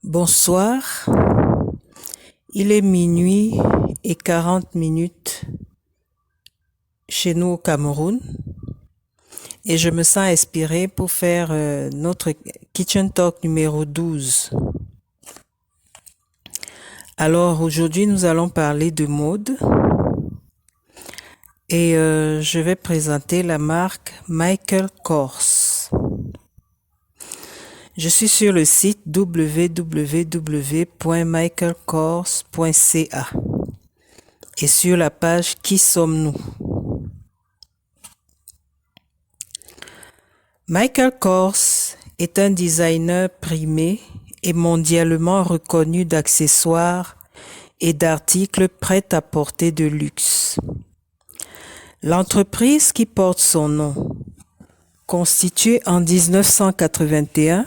Bonsoir, il est minuit et 40 minutes chez nous au Cameroun et je me sens inspirée pour faire notre Kitchen Talk numéro 12. Alors aujourd'hui nous allons parler de mode et je vais présenter la marque Michael Kors. Je suis sur le site www.michaelkors.ca et sur la page Qui sommes-nous? Michael Kors est un designer primé et mondialement reconnu d'accessoires et d'articles prêt-à-porter de luxe. L'entreprise qui porte son nom, constituée en 1981,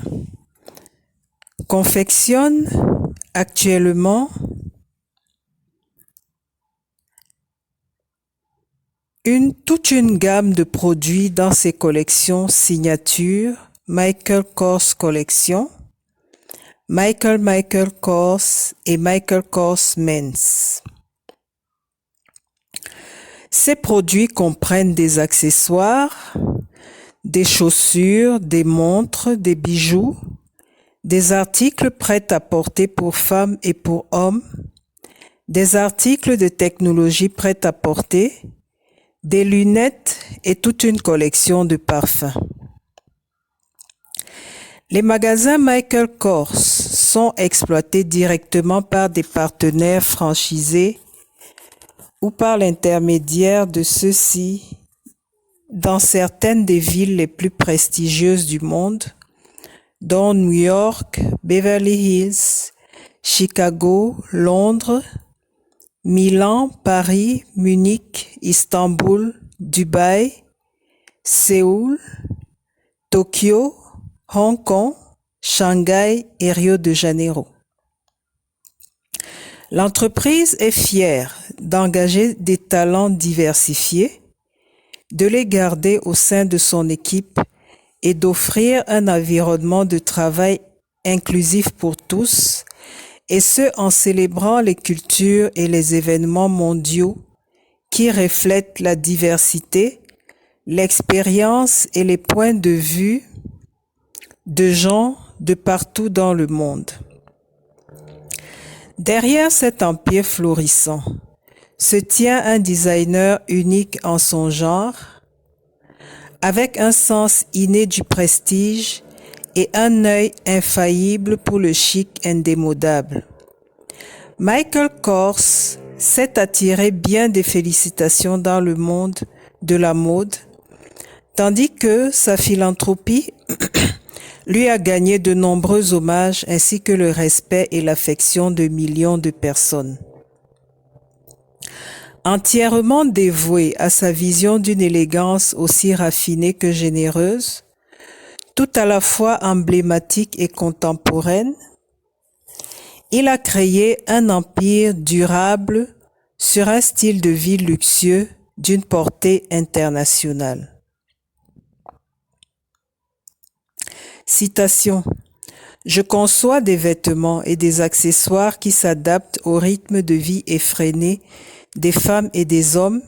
confectionne actuellement toute une gamme de produits dans ses collections signature Michael Kors Collection, Michael Kors et Michael Kors Men's. Ces produits comprennent des accessoires, des chaussures, des montres, des bijoux, des articles prêts à porter pour femmes et pour hommes, des articles de technologie prêts à porter, des lunettes et toute une collection de parfums. Les magasins Michael Kors sont exploités directement par des partenaires franchisés ou par l'intermédiaire de ceux-ci dans certaines des villes les plus prestigieuses du monde, dont New York, Beverly Hills, Chicago, Londres, Milan, Paris, Munich, Istanbul, Dubaï, Séoul, Tokyo, Hong Kong, Shanghai et Rio de Janeiro. L'entreprise est fière d'engager des talents diversifiés, de les garder au sein de son équipe et d'offrir un environnement de travail inclusif pour tous, et ce en célébrant les cultures et les événements mondiaux qui reflètent la diversité, l'expérience et les points de vue de gens de partout dans le monde. Derrière cet empire florissant se tient un designer unique en son genre, avec un sens inné du prestige et un œil infaillible pour le chic indémodable. Michael Kors s'est attiré bien des félicitations dans le monde de la mode, tandis que sa philanthropie lui a gagné de nombreux hommages ainsi que le respect et l'affection de millions de personnes. Entièrement dévoué à sa vision d'une élégance aussi raffinée que généreuse, tout à la fois emblématique et contemporaine, il a créé un empire durable sur un style de vie luxueux d'une portée internationale. Citation. Je conçois des vêtements et des accessoires qui s'adaptent au rythme de vie effréné des femmes et des hommes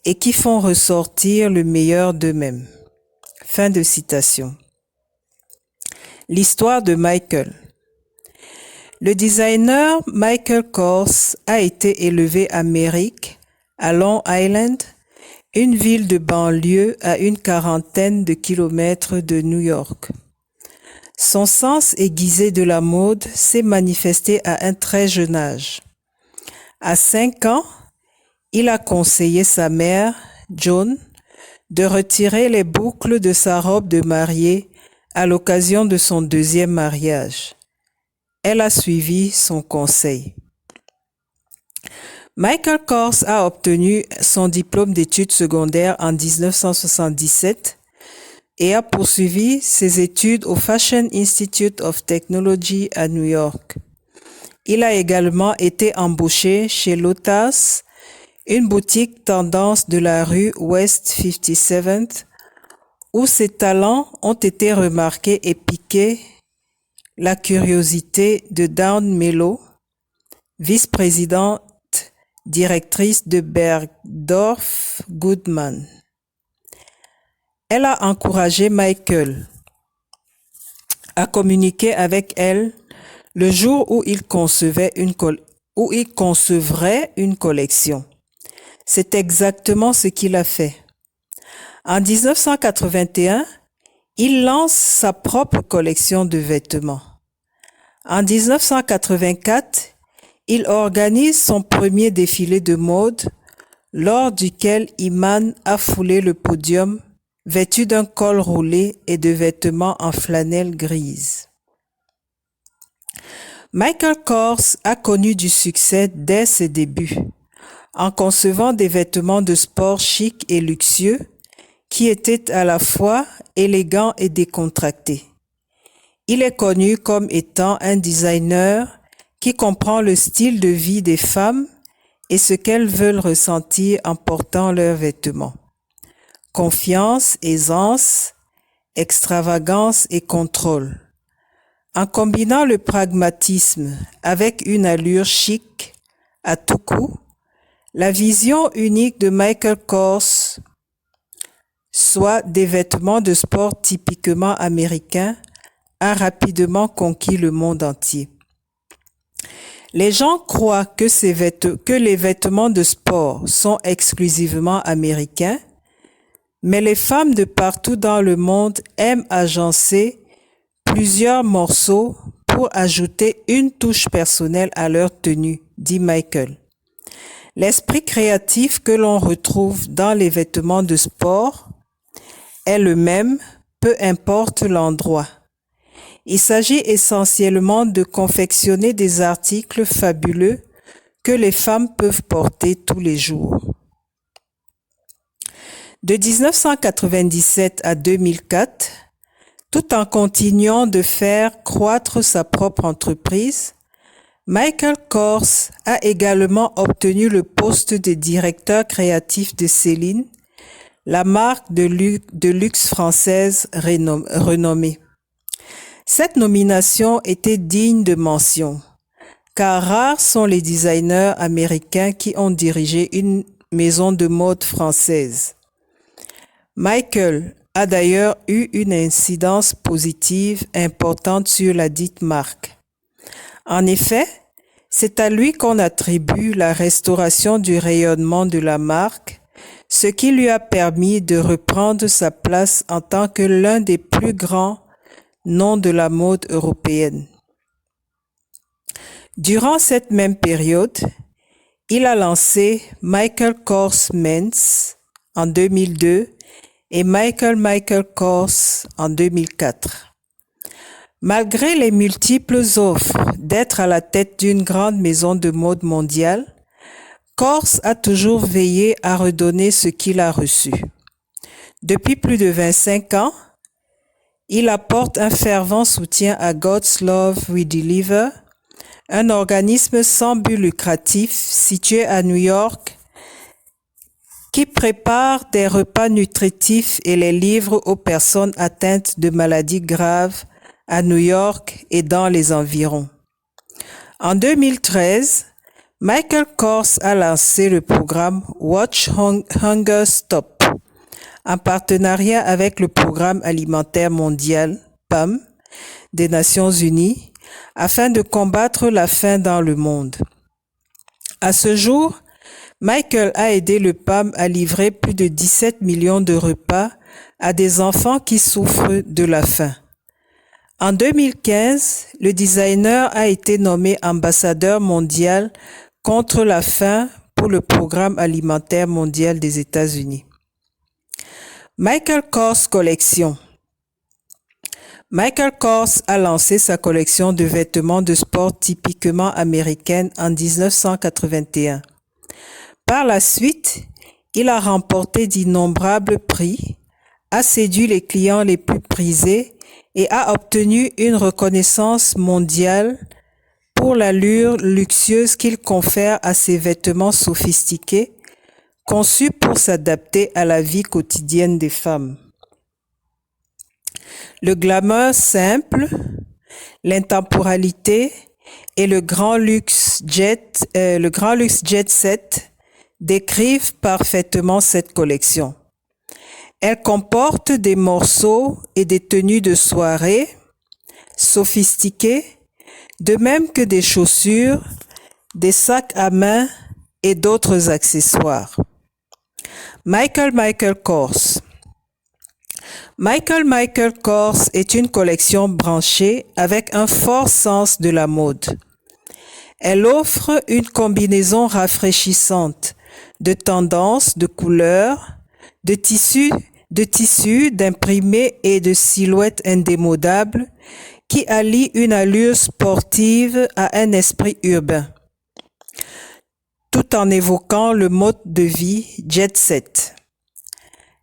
et qui font ressortir le meilleur d'eux-mêmes. Fin de citation. L'histoire de Michael. Le designer Michael Kors a été élevé à Merrick, à Long Island, une ville de banlieue à une quarantaine de kilomètres de New York. Son sens aiguisé de la mode s'est manifesté à un très jeune âge. À 5 ans, il a conseillé sa mère, Joan, de retirer les boucles de sa robe de mariée à l'occasion de son deuxième mariage. Elle a suivi son conseil. Michael Kors a obtenu son diplôme d'études secondaires en 1977 et a poursuivi ses études au Fashion Institute of Technology à New York. Il a également été embauché chez Lotas, une boutique tendance de la rue West 57th, où ses talents ont été remarqués et piqués la curiosité de Dawn Mello, vice-présidente directrice de Bergdorf Goodman. Elle a encouragé Michael à communiquer avec elle le jour où il concevrait une collection. C'est exactement ce qu'il a fait. En 1981, il lance sa propre collection de vêtements. En 1984, il organise son premier défilé de mode, lors duquel Iman a foulé le podium, vêtu d'un col roulé et de vêtements en flanelle grise. Michael Kors a connu du succès dès ses débuts, en concevant des vêtements de sport chics et luxueux, qui étaient à la fois élégants et décontractés. Il est connu comme étant un designer qui comprend le style de vie des femmes et ce qu'elles veulent ressentir en portant leurs vêtements. Confiance, aisance, extravagance et contrôle. En combinant le pragmatisme avec une allure chic à tout coup, la vision unique de Michael Kors, soit des vêtements de sport typiquement américains, a rapidement conquis le monde entier. Les gens croient que les vêtements de sport sont exclusivement américains, mais les femmes de partout dans le monde aiment agencer plusieurs morceaux pour ajouter une touche personnelle à leur tenue, dit Michael. L'esprit créatif que l'on retrouve dans les vêtements de sport est le même, peu importe l'endroit. Il s'agit essentiellement de confectionner des articles fabuleux que les femmes peuvent porter tous les jours. De 1997 à 2004, tout en continuant de faire croître sa propre entreprise, Michael Kors a également obtenu le poste de directeur créatif de Céline, la marque de luxe française renommée. Cette nomination était digne de mention, car rares sont les designers américains qui ont dirigé une maison de mode française. Michael a d'ailleurs eu une incidence positive importante sur la dite marque. En effet, c'est à lui qu'on attribue la restauration du rayonnement de la marque, ce qui lui a permis de reprendre sa place en tant que l'un des plus grands noms de la mode européenne. Durant cette même période, il a lancé Michael Kors Men's en 2002 et Michael Kors en 2004. Malgré les multiples offres d'être à la tête d'une grande maison de mode mondiale, Kors a toujours veillé à redonner ce qu'il a reçu. Depuis plus de 25 ans, il apporte un fervent soutien à God's Love We Deliver, un organisme sans but lucratif situé à New York qui prépare des repas nutritifs et les livre aux personnes atteintes de maladies graves à New York et dans les environs. En 2013, Michael Kors a lancé le programme Watch Hunger Stop en partenariat avec le Programme alimentaire mondial, PAM, des Nations Unies, afin de combattre la faim dans le monde. À ce jour, Michael a aidé le PAM à livrer plus de 17 millions de repas à des enfants qui souffrent de la faim. En 2015, le designer a été nommé ambassadeur mondial contre la faim pour le Programme alimentaire mondial des États-Unis. Michael Kors Collection. Michael Kors a lancé sa collection de vêtements de sport typiquement américaine en 1981. Par la suite, il a remporté d'innombrables prix, a séduit les clients les plus prisés et a obtenu une reconnaissance mondiale pour l'allure luxueuse qu'il confère à ses vêtements sophistiqués, conçus pour s'adapter à la vie quotidienne des femmes. Le glamour simple, l'intemporalité et le grand luxe jet set décrivent parfaitement cette collection. Elle comporte des morceaux et des tenues de soirée sophistiquées, de même que des chaussures, des sacs à main et d'autres accessoires. Michael Kors. Michael Kors est une collection branchée avec un fort sens de la mode. Elle offre une combinaison rafraîchissante de tendances, de couleurs, de tissus, d'imprimés et de silhouettes indémodables qui allient une allure sportive à un esprit urbain, tout en évoquant le mode de vie jet set.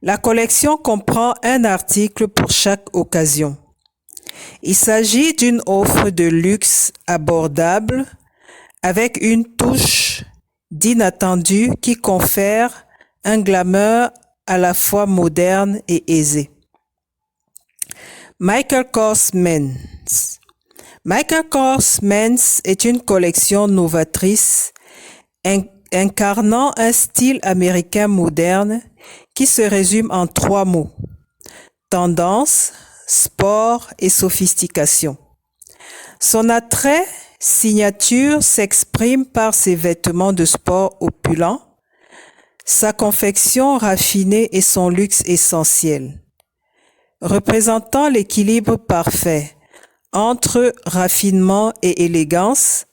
La collection comprend un article pour chaque occasion. Il s'agit d'une offre de luxe abordable avec une touche d'inattendu qui confère un glamour à la fois moderne et aisé. Michael Kors Men's. Michael Kors Men's est une collection novatrice incarnant un style américain moderne qui se résume en 3 mots: tendance, sport et sophistication. Son attrait signature s'exprime par ses vêtements de sport opulents, sa confection raffinée et son luxe essentiel. Représentant l'équilibre parfait entre raffinement et élégance,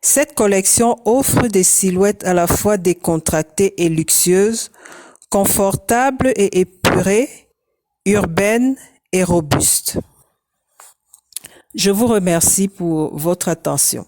cette collection offre des silhouettes à la fois décontractées et luxueuses, confortables et épurées, urbaines et robustes. Je vous remercie pour votre attention.